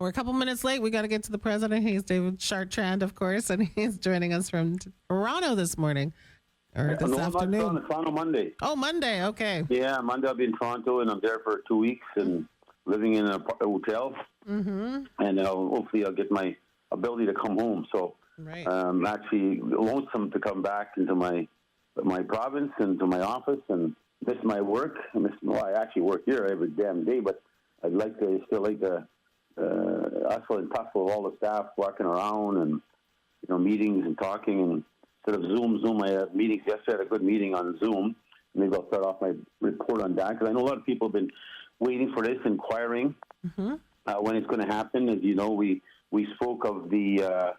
We're a couple minutes late. We got to get to the president. He's David Chartrand, of course, and he's joining us from Toronto this morning or this afternoon. Toronto Monday. Oh, Monday. Okay. Yeah, Monday I'll be in Toronto, and I'm there for 2 weeks and living in a hotel. Mm-hmm. And hopefully I'll get my ability to come home. So right. I'm actually lonesome to come back into my province and to my office and miss my work. I actually work here every damn day, but I'd like to still like to hustle and tussle with all the staff walking around and meetings and talking and instead of Zoom. I had meetings yesterday. I had a good meeting on Zoom. Maybe I'll start off my report on that because I know a lot of people have been waiting for this, inquiring when it's going to happen. As you know, we spoke of the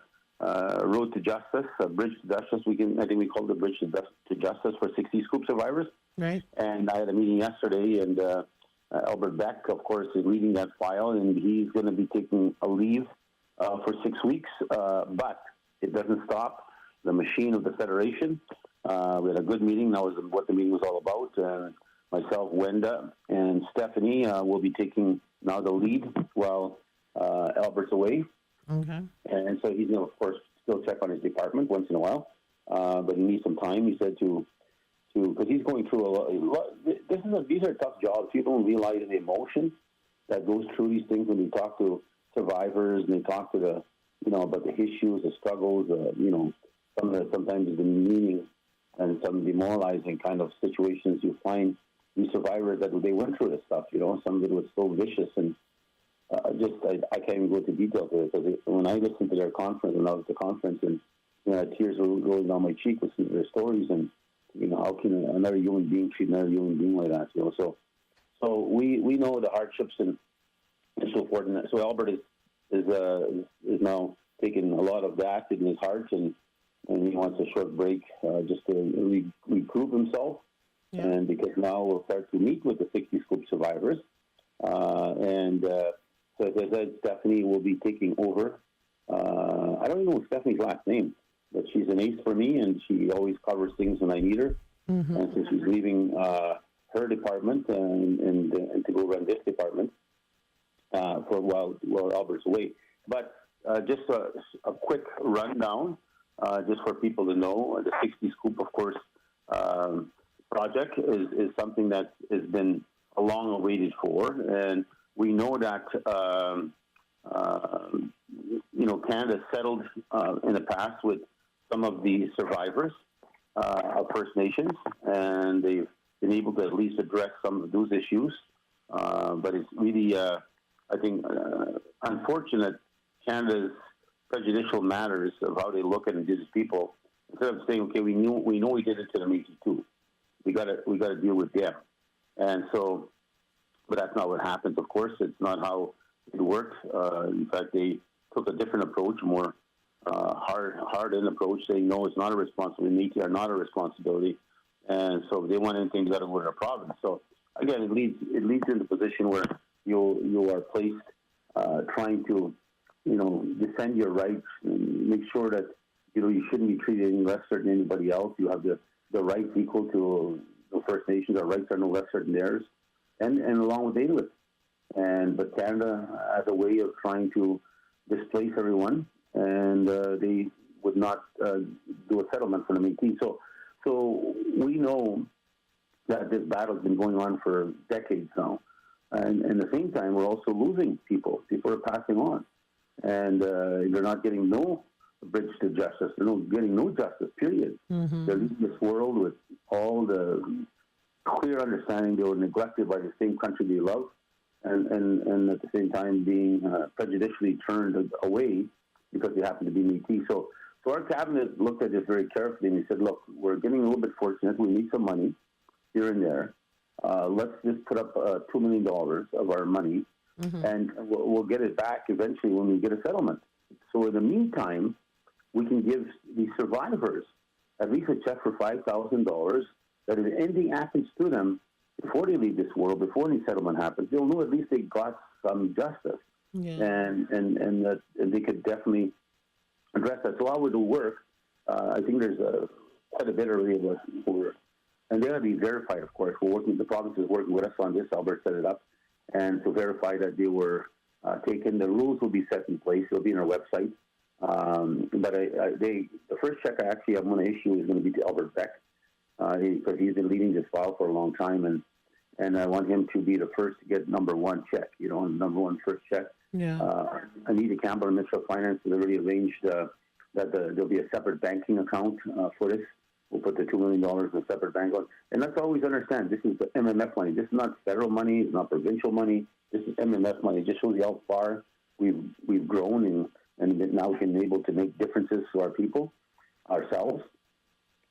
road to justice, bridge to justice. I think we called it bridge to justice for 60 scoop survivors. Right. And I had a meeting yesterday, and Albert Beck, of course, is leading that file, and he's going to be taking a leave for 6 weeks. But it doesn't stop the machine of the Federation. We had a good meeting. That was what the meeting was all about. Myself, Wenda, and Stephanie will be taking now the lead while Albert's away. Okay. And so he's going to, of course, still check on his department once in a while. But he needs some time, he said, because he's going through a lot. These are tough jobs. People don't realize the emotion that goes through these things when you talk to survivors and they talk to the, about the issues, the struggles, sometimes the meaning and some demoralizing kind of situations you find these survivors that they went through this stuff, some of it was so vicious and I can't even go into detail to it because when I listened to their conference, when I was at the conference and tears were rolling down my cheek listening to their stories and how can another human being treat another human being like that, so we know the hardships and so forth, and so Albert is now taking a lot of that in his heart and he wants a short break just to regroup himself. Yeah. And because now we'll start to meet with the 60 scoop survivors. So as I said, Stephanie will be taking over. I don't even know Stephanie's last name, but she's an ace for me, and she always covers things when I need her. Mm-hmm. And so she's leaving her department and to go run this department for while Albert's away. But just a quick rundown, just for people to know, the 60 scoop, of course, project is something that has been long awaited for, and we know that Canada settled in the past with some of the survivors of First Nations, and they've been able to at least address some of those issues. But it's really, I think, unfortunate Canada's prejudicial matters of how they look at Indigenous people. Instead of saying, okay, we know we did it to the Métis too. We got to deal with them, and so. But that's not what happens, of course. It's not how it worked. In fact, they took a different approach, more hard-in approach, saying, no, it's not a responsibility. Métis are not a responsibility. And so they want anything got to go to the province. So, again, it leads into a position where you are placed trying to, defend your rights and make sure that, you shouldn't be treated any lesser than anybody else. You have the rights equal to the First Nations. Our rights are no lesser than theirs. And along with Inuit. But Canada has a way of trying to displace everyone, and they would not do a settlement for the Métis. So we know that this battle has been going on for decades now. And at the same time, we're also losing people. People are passing on. And they're not getting no bridge to justice. They're not getting no justice, period. Mm-hmm. They're leaving this world with all the clear understanding they were neglected by the same country they love, and at the same time being prejudicially turned away because they happen to be Métis. So our cabinet looked at this very carefully and he said, look, we're getting a little bit fortunate. We need some money here and there. Let's just put up $2 million of our money, mm-hmm. and we'll get it back eventually when we get a settlement. So in the meantime, we can give the survivors at least a check for $5,000 that if anything happens to them before they leave this world, before any settlement happens, they'll know at least they got some justice. Yeah. And they could definitely address that. So how would it work? I think there's quite a bit already of us and they're going to be verified, of course. The province is working with us on this. Albert set it up, and to verify that they were taken. The rules will be set in place. It'll be on our website. But the first check I actually am going to issue is going to be to Albert Beck, because he's been leading this file for a long time, and I want him to be the first to get number one check, number one first check. Yeah. Anita Campbell, Minister of Finance, has already arranged that there'll be a separate banking account for this. We'll put the $2 million in a separate bank account. And let's always understand, this is the MMF money. This is not federal money. It's not provincial money. This is MMF money. It just shows you how far we've grown and now we can be able to make differences to our people, ourselves.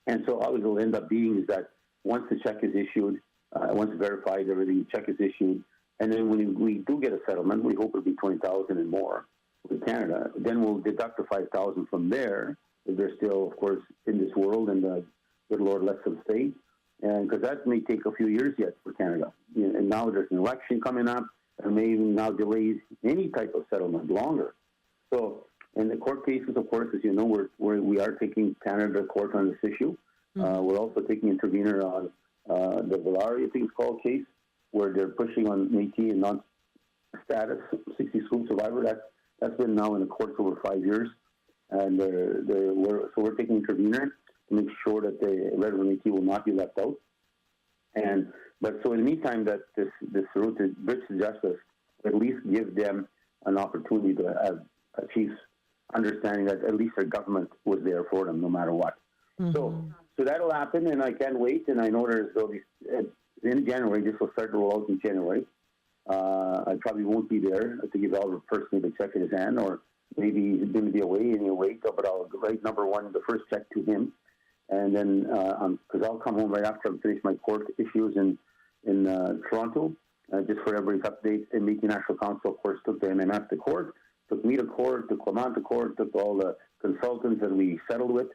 And so how it will end up being is that once the check is issued, once verified, everything, the check is issued, and then when we do get a settlement, we hope it'll be $20,000 and more with Canada. Then we'll deduct the $5,000 from there if they're still, of course, in this world and the good Lord lets them stay. And because that may take a few years yet for Canada. And now there's an election coming up, and may even now delay any type of settlement longer. So in the court cases, of course, as you know, we are taking Canada to court on this issue. Mm-hmm. We're also taking intervener on the Valaria, I think it's called, case, where they're pushing on Métis and non-status 60 Scoop survivor. That's been now in the courts over 5 years, and we're taking intervener to make sure that the resident Métis will not be left out. But in the meantime, that this route to bridge to justice at least give them an opportunity to achieve understanding that at least their government was there for them no matter what. Mm-hmm. So that'll happen, and I can't wait. And I know there'll be in January. This will start to roll out in January. I probably won't be there to give Albert personally the check in his hand, or maybe he's going to be away and he'll wait. But I'll write number one, the first check to him, and then because I'll come home right after I finish my court issues in Toronto. Just for everybody's update, the Métis National Council, of course, took the MMF to court, took me to court, took Clement to court, took all the consultants that we settled with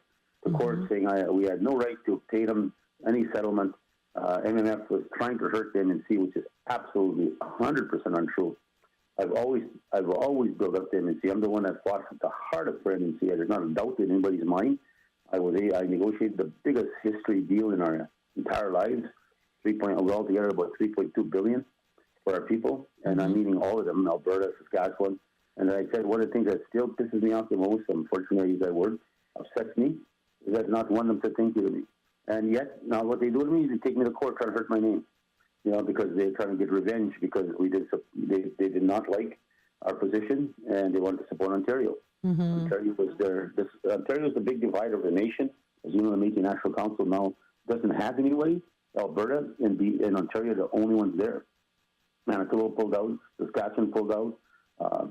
to court, saying we had no right to pay them any settlement. MMF was trying to hurt the MNC, which is absolutely 100% untrue. I've always built up the MNC. I'm the one that fought the hardest for MNC. There's not a doubt in anybody's mind. I negotiated the biggest history deal in our entire lives. Altogether about $3.2 billion for our people, and I'm meeting all of them, Alberta, Saskatchewan. And I said, one of the things that still pisses me off the most, unfortunately I use that word, upsets me, is that not one of them said thank you to me. And yet, now what they do to me is they take me to court, try to hurt my name, because they're trying to get revenge because they did not like our position and they wanted to support Ontario. Mm-hmm. Ontario is the big divider of the nation. As you know, the Métis National Council now doesn't have any way. Alberta and Ontario are the only ones there. Manitoba pulled out, Saskatchewan pulled out,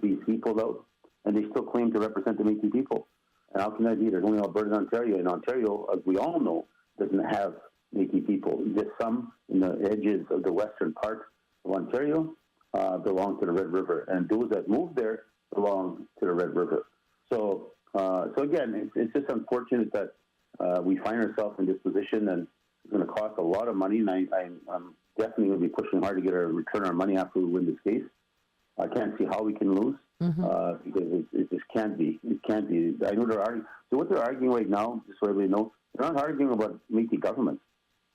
BC pulled out, and they still claim to represent the Métis people. And how can that be? There's only Alberta and Ontario. And Ontario, as we all know, doesn't have Métis people. Just some in the edges of the western part of Ontario belong to the Red River. And those that moved there belong to the Red River. So again, it's just unfortunate that we find ourselves in this position, and it's going to cost a lot of money, and I'm definitely going to be pushing hard to get a return on our money after we win this case. I can't see how we can lose because it just can't be. It can't be. I know they're arguing. So what they're arguing right now, just so everybody knows, they're not arguing about Métis government.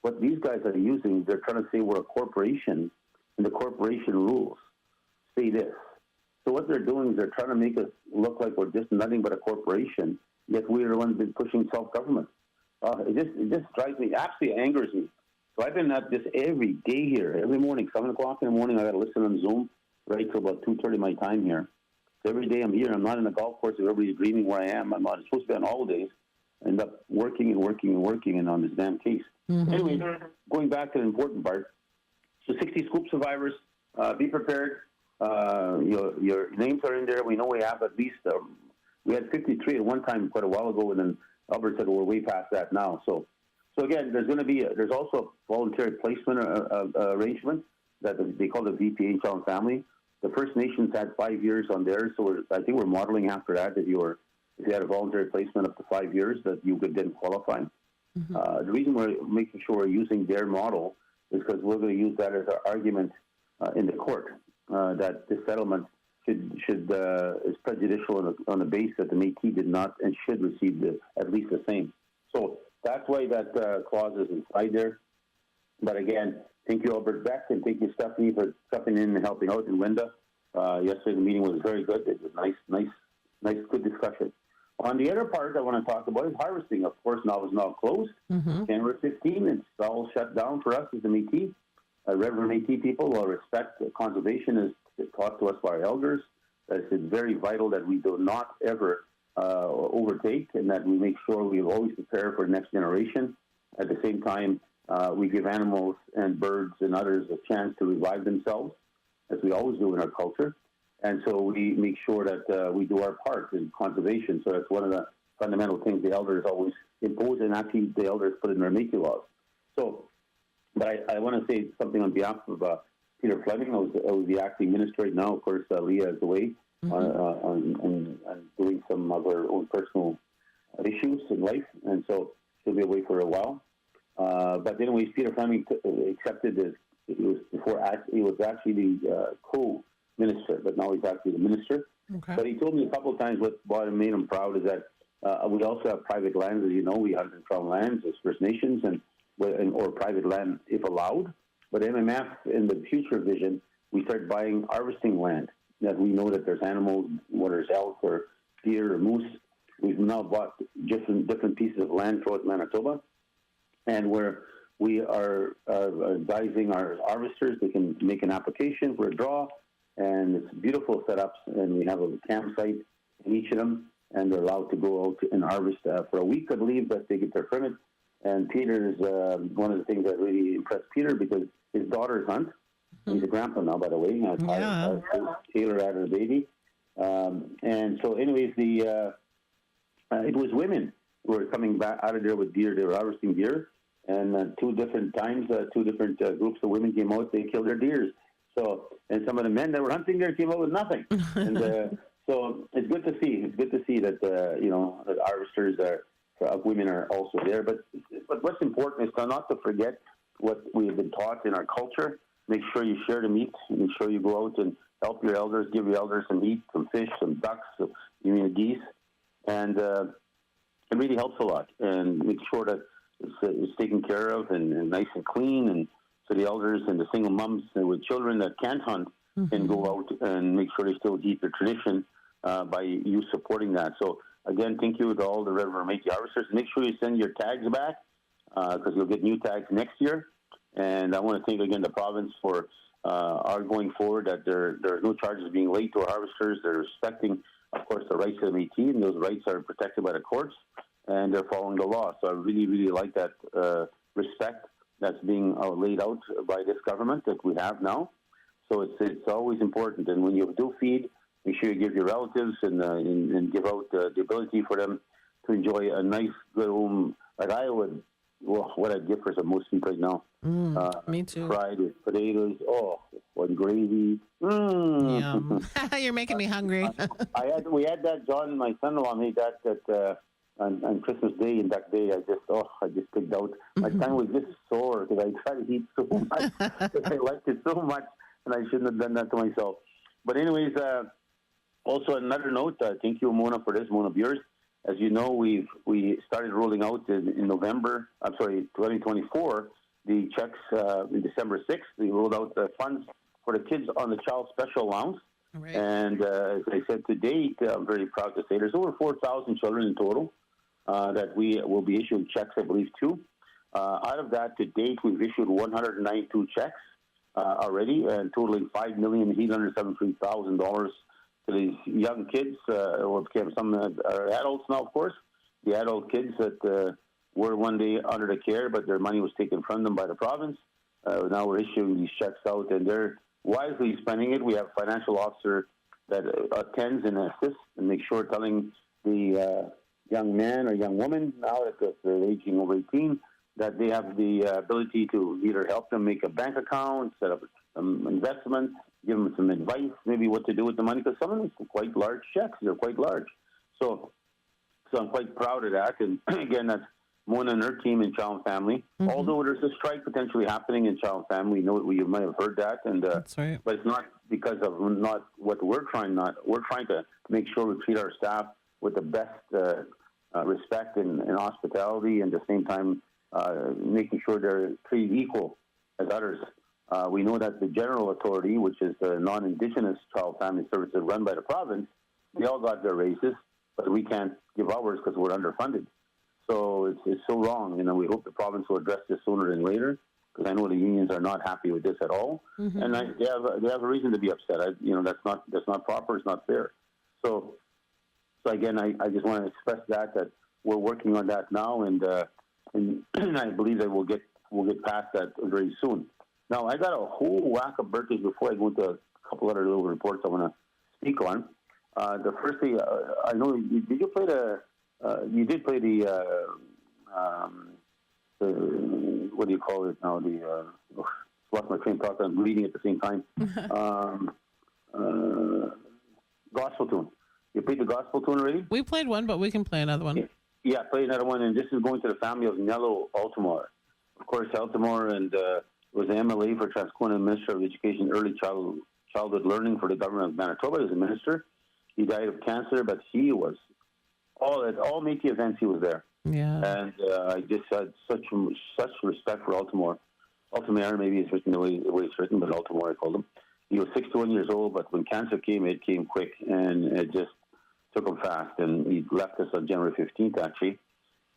What these guys are using, they're trying to say we're a corporation, and the corporation rules say this. So what they're doing is they're trying to make us look like we're just nothing but a corporation, yet we're the ones that been pushing self-government. It just drives me, absolutely angers me. So I've been at this every day here, every morning, 7 o'clock in the morning. I got to listen on Zoom right till about 2:30 my time here. So every day I'm here. I'm not in the golf course where everybody's dreaming where I am. I'm supposed to be on holidays. I end up working and on this damn case. Mm-hmm. Anyway, going back to the important part. So 60 Scoop survivors, be prepared. Your names are in there. We know we have at least, we had 53 at one time quite a while ago, and then Albert said we're way past that now. So again, there's also a voluntary placement arrangement that they call the VPA Child and Family. The First Nations had 5 years on theirs, so I think we're modeling after that. If you had a voluntary placement up to 5 years, that you could then qualify. Mm-hmm. The reason we're making sure we're using their model is because we're going to use that as our argument in the court that this settlement is prejudicial on the base that the Métis did not and should receive at least the same. So that's why that clause is inside there. But again, thank you, Albert Beck, and thank you, Stephanie, for stepping in and helping out, and Linda. Yesterday the meeting was very good. It was nice, good discussion. On the other part I want to talk about is harvesting. Of course, now is now closed. January 15, it's all shut down for us as the Métis. Reverend Métis people will respect conservation is taught to us by our elders. That it's very vital that we do not ever overtake, and that we make sure we always prepare for the next generation. At the same time, we give animals and birds and others a chance to revive themselves, as we always do in our culture. And so we make sure that we do our part in conservation. So that's one of the fundamental things the elders always impose, and actually the elders put in their Métis laws. So, but I want to say something on behalf of Peter Fleming. I was the acting minister right now. Of course, Leah is away on doing some of her own personal issues in life, and so she'll be away for a while. But anyways, Peter Fleming accepted this. He was actually the co-minister, but now he's actually the minister. Okay. But he told me a couple of times what made him proud is that we also have private lands, as you know. We hunt and farm lands as First Nations or private land if allowed. But MMF, in the future vision, we start buying harvesting land that we know that there's animals, whether it's elk or deer or moose. We've now bought different pieces of land throughout Manitoba, and where we are advising our harvesters, they can make an application for a draw, and it's beautiful setups, and we have a campsite in each of them, and they're allowed to go out and harvest for a week, I believe, that they get their permit. And Peter's one of the things that really impressed Peter, because his daughters hunt. He's a grandpa now, by the way. Taylor had a baby. And so anyways, it was women who were coming back out of there with deer. They were harvesting deer. And two different times, two different groups of women came out. They killed their deers. So, and some of the men that were hunting there came out with nothing. And so it's good to see. It's good to see that that harvesters of women are also there. But what's important is not to forget what we have been taught in our culture. Make sure you share the meat. Make sure you go out and help your elders, give your elders some meat, some fish, some ducks, geese, and it really helps a lot. And make sure that it's taken care of and nice and clean, and so the elders and the single moms with children that can't hunt can go out and make sure they still keep their tradition by you supporting that. So again, thank you to all the Reverend Métis harvesters. Make sure you send your tags back because you'll get new tags next year. And I want to thank again the province for our going forward, that there are no charges being laid to our harvesters. They're respecting, of course, the rights of the Métis, and those rights are protected by the courts, and they're following the law. So I really, really like that respect that's being laid out by this government that we have now. So it's always important. And when you do feed, make sure you give your relatives and give out the ability for them to enjoy a nice, good home. Like I would, what I'd give for some most meat right now. Me too. Fried with potatoes. Oh, what gravy. Yum. You're making me hungry. We had that. John, my son-in-law, made that on Christmas Day, and that day I just picked out. My tongue was just sore because I tried to eat so much. I liked it so much, and I shouldn't have done that to myself. But anyways, also another note. Thank you, Mona, for this. Mona Bures. As you know, we started rolling out in November. 2024. The checks in December 6th. We rolled out the funds for the kids on the Child Special Allowance. Right. And as I said, to date, I'm very proud to say there's over 4,000 children in total that we will be issuing checks, I believe, to. Out of that, to date, we've issued 192 checks already, and totaling $5,873,000 to these young kids, or some are adults now, of course. The adult kids that were one day under the care, but their money was taken from them by the province. Now we're issuing these checks out, and they're wisely spending it. We have a financial officer that attends and assists and makes sure telling the young man or young woman, now that they're aging over 18, that they have the ability to either help them make a bank account, set up some investment, give them some advice, maybe what to do with the money, because some of them are quite large checks. They're quite large. So I'm quite proud of that. And again, that's Mona and her team in Child and Family. Although there's a strike potentially happening in Child and Family, you might have heard that. And that's right. But it's not because of not what we're trying. We're trying to make sure we treat our staff with the best respect and hospitality, and at the same time making sure they're treated equal as others. We know that the General Authority, which is the non-Indigenous Child Family Services run by the province, they all got their raises, but we can't give ours because we're underfunded. So it's so wrong. We hope the province will address this sooner than later, because I know the unions are not happy with this at all, and they have a reason to be upset. That's not proper. It's not fair. So again, I just want to express that we're working on that now, and I believe that we'll get past that very soon. Now, I got a whole whack of birthdays before I go into a couple other little reports I want to speak on. The first thing, I know, did you play you did play the what do you call it now? Lost my train of thought. I'm reading at the same time. Gospel tune. You played the gospel tune already? We played one, but we can play another one. Yeah, play another one, and this is going to the family of Nello Altamore. Of course, Altamore was the MLA for Transcona Minister of Education, Early Childhood Learning for the government of Manitoba. He was a minister. He died of cancer, but he was at all Métis events. He was there. Yeah. And I just had such respect for Altamore. Altamore, maybe it's written the way it's written, but Altamore, I called him. He was 61 years old, but when cancer came, it came quick, and it just took him fast. And he left us on January 15th, actually.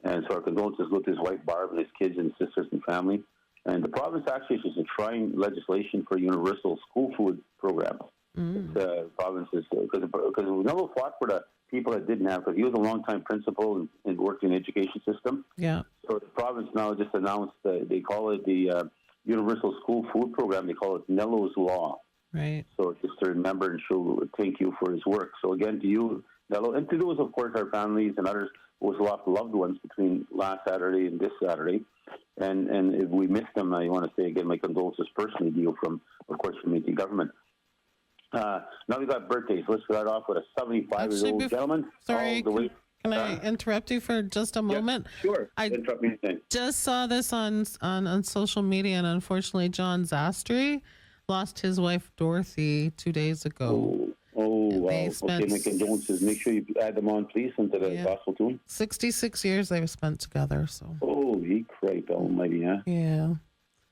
And so our condolences go to his wife, Barb, and his kids and sisters and family. And the province actually is trying legislation for universal school food programs. The province is, because Nello fought for the people that didn't have, because he was a long-time principal and worked in the education system. Yeah. So the province now just announced, they call it the Universal School Food Program. They call it Nello's Law. Right. So just to remember and show thank you for his work. So again, to you, Nello, and to those, of course, our families and others who lost loved ones between last Saturday and this Saturday. And if we missed them, I want to say again my condolences personally to you from Métis government. Now we've got birthdays. Let's start off with a 75-year-old gentleman. Sorry, can I interrupt you for just a moment? Yeah, sure. I just saw this on social media, and unfortunately, John Zastry lost his wife Dorothy 2 days ago. Oh, wow. Okay, my condolences. Make sure you add them on, please, into the gospel tune. 66 years they've spent together. So. Holy crap, almighty, huh? Yeah.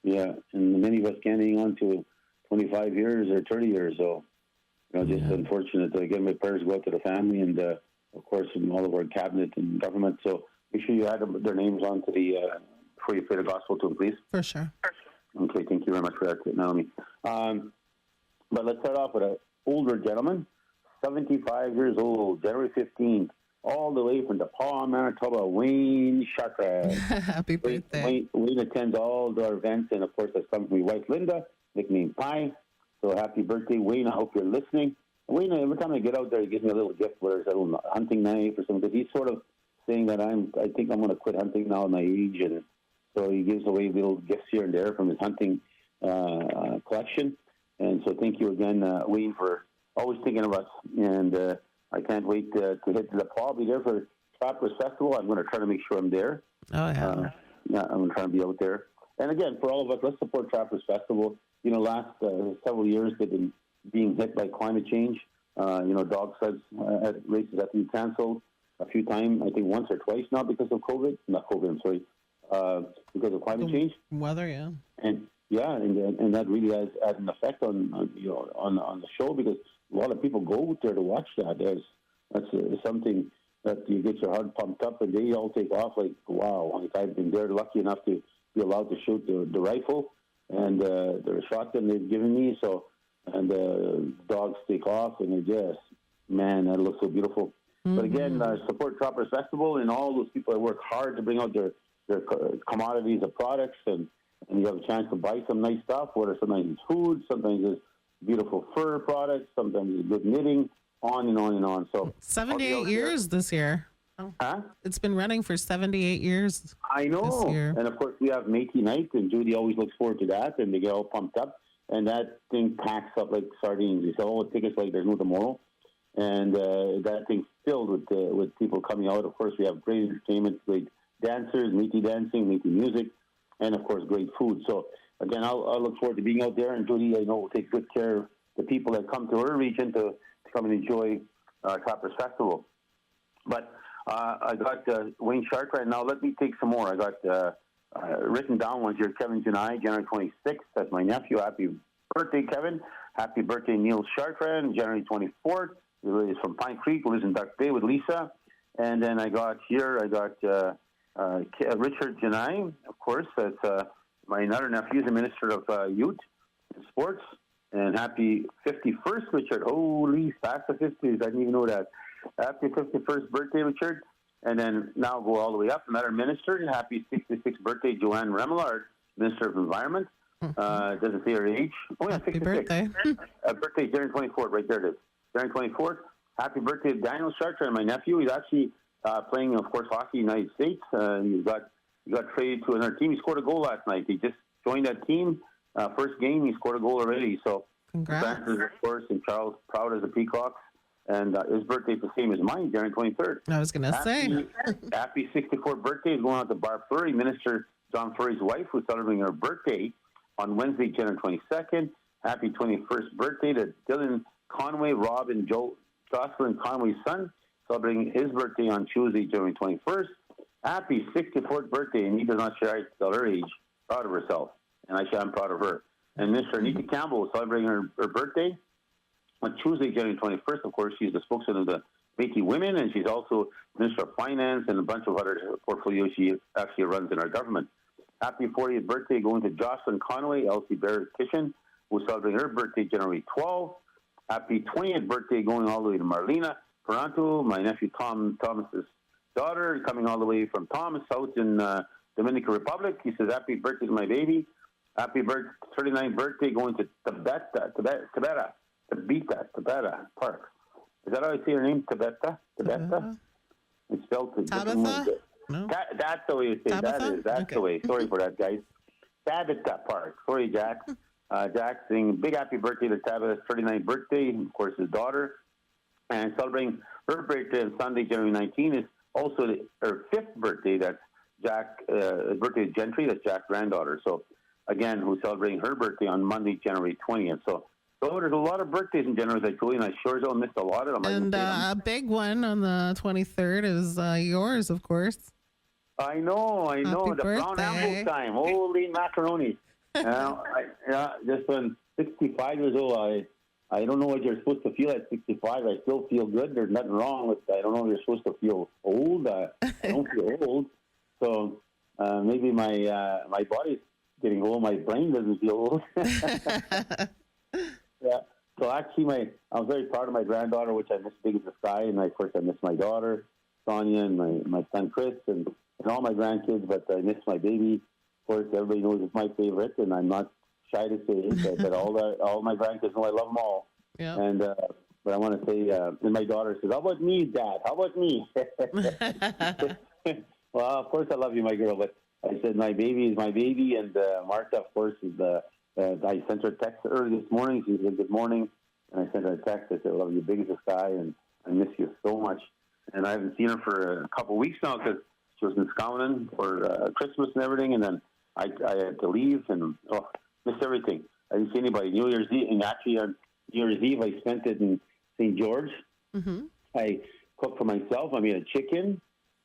Yeah, and many of us can't hang on to 25 years or 30 years, so just unfortunate. Again, my prayers go out to the family and, of course, and all of our cabinet and government. So make sure you add their names onto the before you play the gospel tune, please. For sure. Okay, thank you very much for that, Naomi. But let's start off with an older gentleman, 75 years old, January 15th, all the way from DePaul, Manitoba, Wayne Chartrand. Happy birthday. Wayne attends all our events, and of course, that's come from my wife, Linda, nicknamed Pie. So happy birthday, Wayne. I hope you're listening. Wayne, every time I get out there, he gives me a little gift, whether it's a little hunting knife or something. He's sort of saying that I think I'm going to quit hunting now at my age, and so he gives away little gifts here and there from his hunting collection. And so thank you again, Wayne, for always thinking of us. And I can't wait to hit the Paul. I'll be there for Trappers Festival. I'm going to try to make sure I'm there. Oh, yeah. I'm going to try to be out there. And again, for all of us, let's support Trappers Festival. Last several years they've been being hit by climate change. Dog sleds races have been canceled a few times, I think once or twice now because of COVID. Not COVID, I'm sorry. Because of climate change. Weather, yeah. And that really has had an effect on the show because a lot of people go there to watch that. That's something that you get your heart pumped up, and they all take off like, wow. Like I've been there, lucky enough to be allowed to shoot the rifle and the shotgun they've given me. So, and the dogs take off, and it just, man, that looks so beautiful. Mm-hmm. But again, support Trappers Festival and all those people that work hard to bring out their commodities or products, and you have a chance to buy some nice stuff, whether sometimes it's food, sometimes it's beautiful fur products, sometimes it's good knitting, on and on and on. So 78 years this year. Huh? It's been running for 78 years. I know. This year. And of course, we have Métis Night, and Judy always looks forward to that, and they get all pumped up. And that thing packs up like sardines. You sell all the tickets like there's no tomorrow. And that thing's filled with people coming out. Of course, we have great entertainment, great dancers, Métis dancing, Métis music, and of course, great food. So again, I'll look forward to being out there. And Judy, I know, will take good care of the people that come to her region to come and enjoy Trappers Festival. But I got Wayne Chartrand. Now let me take some more. I got written down ones here. Kevin Janai, January 26th. That's my nephew. Happy birthday, Kevin. Happy birthday, Neil Chartrand, January 24th. He's from Pine Creek, lives in Duck Bay with Lisa. And then I got Richard Janai, of course. That's my another nephew, the Minister of Youth and Sports. And happy 51st, Richard. Holy, past the 50s. I didn't even know that. Happy 51st birthday, Richard. And then now go all the way up. Another minister. Happy 66th birthday, Joanne Remillard, Minister of Environment. Doesn't say her age. Oh, yeah, Happy 66. birthday. Birthday, January 24th. Right there it is. January 24th. Happy birthday to Daniel Chartrand, my nephew. He's actually playing, of course, hockey in the United States. He got traded to another team. He scored a goal last night. He just joined that team. First game, he scored a goal already. So, Congrats. Francis, of course, and Charles, proud as the Peacocks. And his birthday's the same as mine, January 23rd. I was going to say. Happy 64th birthday is going out to Barb Fleury, Minister John Fleury's wife, who's celebrating her birthday on Wednesday, January 22nd. Happy 21st birthday to Dylan Conway, Rob, and Jocelyn Conway's son, celebrating his birthday on Tuesday, January 21st. Happy 64th birthday, and he does not share her age. Proud of herself, and I'm proud of her. And Mr. Anita Campbell is celebrating her birthday on Tuesday, January 21st. Of course, she's the spokesman of the Métis women, and she's also Minister of Finance and a bunch of other portfolios she actually runs in our government. Happy 40th birthday going to Jocelyn Conway, Elsie Barrett Kitchen, who's celebrating her birthday January 12th. Happy 20th birthday going all the way to Marlena Peranto, my nephew Thomas's daughter, coming all the way from Thomas out in Dominican Republic. He says, happy birthday to my baby. Happy 39th birthday going to Tabeta Park. Is that how I say her name? Tabeta? It's spelled Tabitha? No. That's the way you say Tabitha? That's okay. the way. Sorry for that, guys. Tabitha Park. Sorry, Jack. Jack saying big happy birthday to Tabitha's 39th birthday, of course, his daughter. And celebrating her birthday on Sunday, January 19th, is also her 5th birthday. That's Jack, birthday of Gentry, that's Jack's granddaughter. So, again, who's celebrating her birthday on Monday, January 20th. So there's a lot of birthdays in January, as I told you, and I sure as hell missed a lot of them. And a big one on the 23rd is yours, of course. I know. Happy the birthday. brown apple time. Holy macaroni. Just when 65 years old, I don't know what you're supposed to feel at 65. I still feel good. There's nothing wrong with I don't know if you're supposed to feel old. I don't feel old. So maybe my body's getting old. My brain doesn't feel old. Yeah. So actually, I'm very proud of my granddaughter, which I miss big as the sky. And of course, I miss my daughter, Sonia, and my son, Chris, and all my grandkids. But I miss my baby. Of course, everybody knows it's my favorite, and I'm not shy to say it, but all my grandkids know I love them all. Yeah. And but I want to say, and my daughter says, "How about me, Dad? How about me?" Well, of course I love you, my girl. But I said my baby is my baby, and Martha, of course, is I sent her a text early this morning. She said good morning, and I sent her a text. I said, "I love you, big as the sky, and I miss you so much." And I haven't seen her for a couple of weeks now because she was in Scotland for Christmas and everything, and then I had to leave and missed everything. I didn't see anybody. New Year's Eve, and actually on New Year's Eve, I spent it in St. George. Mm-hmm. I cooked for myself. I made a chicken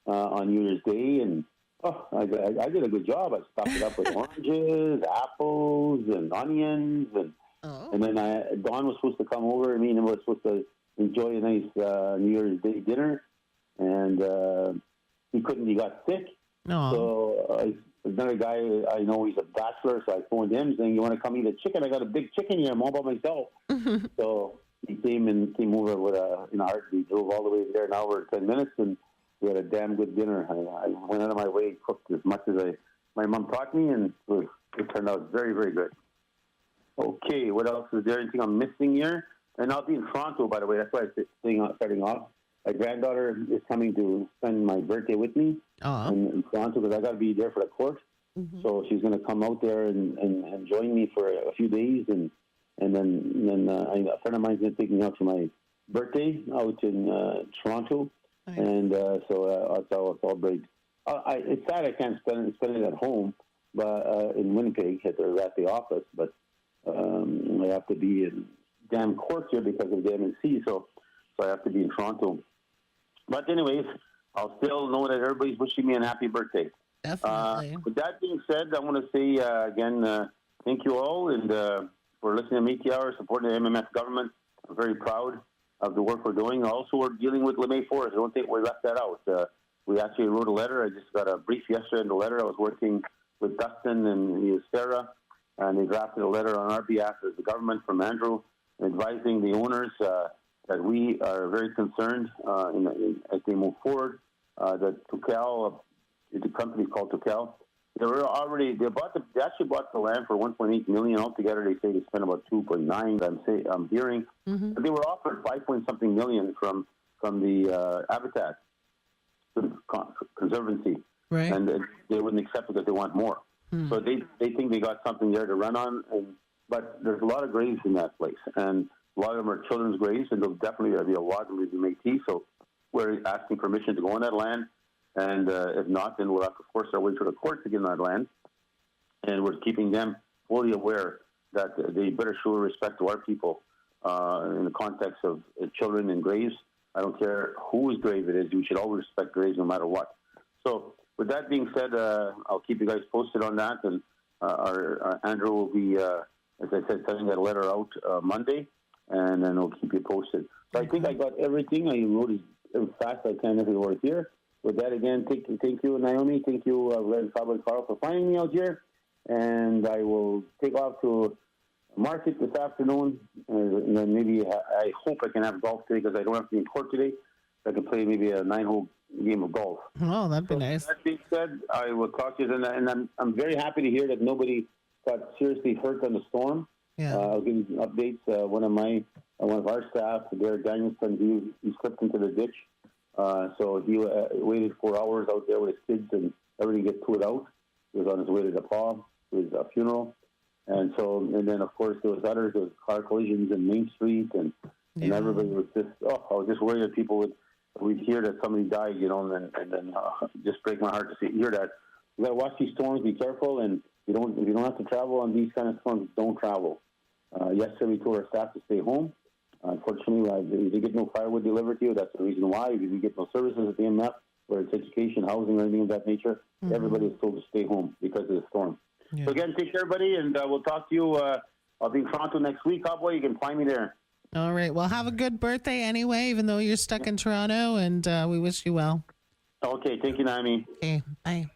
on New Year's Day, and I did a good job. I stocked it up with oranges, apples, and onions, and then Dawn was supposed to come over. Me and him were supposed to enjoy a nice New Year's Day dinner, and he couldn't. He got sick. No. So another guy I know, he's a bachelor, so I phoned him saying, "You want to come eat a chicken? I got a big chicken here. I'm all by myself." So he came over with in a heartbeat. Drove all the way there, an hour 10 minutes, and we had a damn good dinner. I went out of my way, cooked as much as my mom taught me, and it turned out very, very good. Okay, what else is there? Anything I'm missing here? And I'll be in Toronto, by the way. That's why I'm starting off. My granddaughter is coming to spend my birthday with me in Toronto because I got to be there for the court. Mm-hmm. So she's going to come out there and join me for a few days, and then a friend of mine's going to take me out for my birthday out in Toronto, nice. And so I'll celebrate. It's sad I can't spend it at home, but in Winnipeg at the office, but I have to be in damn court here because of the MNC, so I have to be in Toronto. But anyways, I'll still know that everybody's wishing me a happy birthday. Definitely. With that being said, I want to say again, thank you all and for listening to Métis Hour, supporting the MMF government. I'm very proud of the work we're doing. Also, we're dealing with LeMay Forest. I don't think we left that out. We actually wrote a letter. I just got a brief yesterday in the letter. I was working with Dustin and Sarah, and they drafted a letter on our behalf as the government from Andrew, advising the owners that we are very concerned as they move forward. That Tocal, the company called Tocal, they actually bought the land for $1.8 million altogether. They say they spent about $2.9. I'm hearing, but they were offered $5 million from the Habitat Conservancy, Right. and they wouldn't accept it because they want more. So they think they got something there to run on, but there's a lot of graves in that place, and a lot of them are children's graves, and there'll definitely be a lot of them in Métis. So we're asking permission to go on that land. And if not, then we'll have to force our way through the court to get on that land. And we're keeping them fully aware that they better show respect to our people in the context of children and graves. I don't care whose grave it is. We should always respect graves no matter what. So with that being said, I'll keep you guys posted on that. And our Andrew will be, as I said, sending that letter out Monday. And then we'll keep you posted. So I think I got everything. I wrote as fast as I can every word here. With that, again, thank you, Naomi. Thank you, Red Cowboy Carl, for finding me out here. And I will take off to market this afternoon. And then maybe I hope I can have golf today because I don't have to be in court today. I can play maybe a 9-hole game of golf. Oh, that'd be nice. That being said, I will talk to you. And I'm very happy to hear that nobody got seriously hurt on the storm. Yeah. I'll give you updates. One of our staff, Derek Danielson, he slipped into the ditch. So he waited 4 hours out there with his kids and everything gets put out. He was on his way to DePaul to his funeral. And then of course there was car collisions in Main Street and everybody was just, I was just worried that people we'd hear that somebody died, and then just break my heart to hear that. You gotta watch these storms, be careful, and if you don't have to travel on these kind of storms, don't travel. Yesterday we told our staff to stay home. Unfortunately, if you get no firewood delivered to you, that's the reason why. If you get no services at the MMF, whether it's education, housing, or anything of that nature, everybody is told to stay home because of the storm. Yeah. So again, take care, everybody, and we'll talk to you. I'll be in Toronto next week. Cowboy, you can find me there. All right. Well, have a good birthday anyway, even though you're stuck in Toronto, and we wish you well. Okay. Thank you, Naomi. Okay. Bye.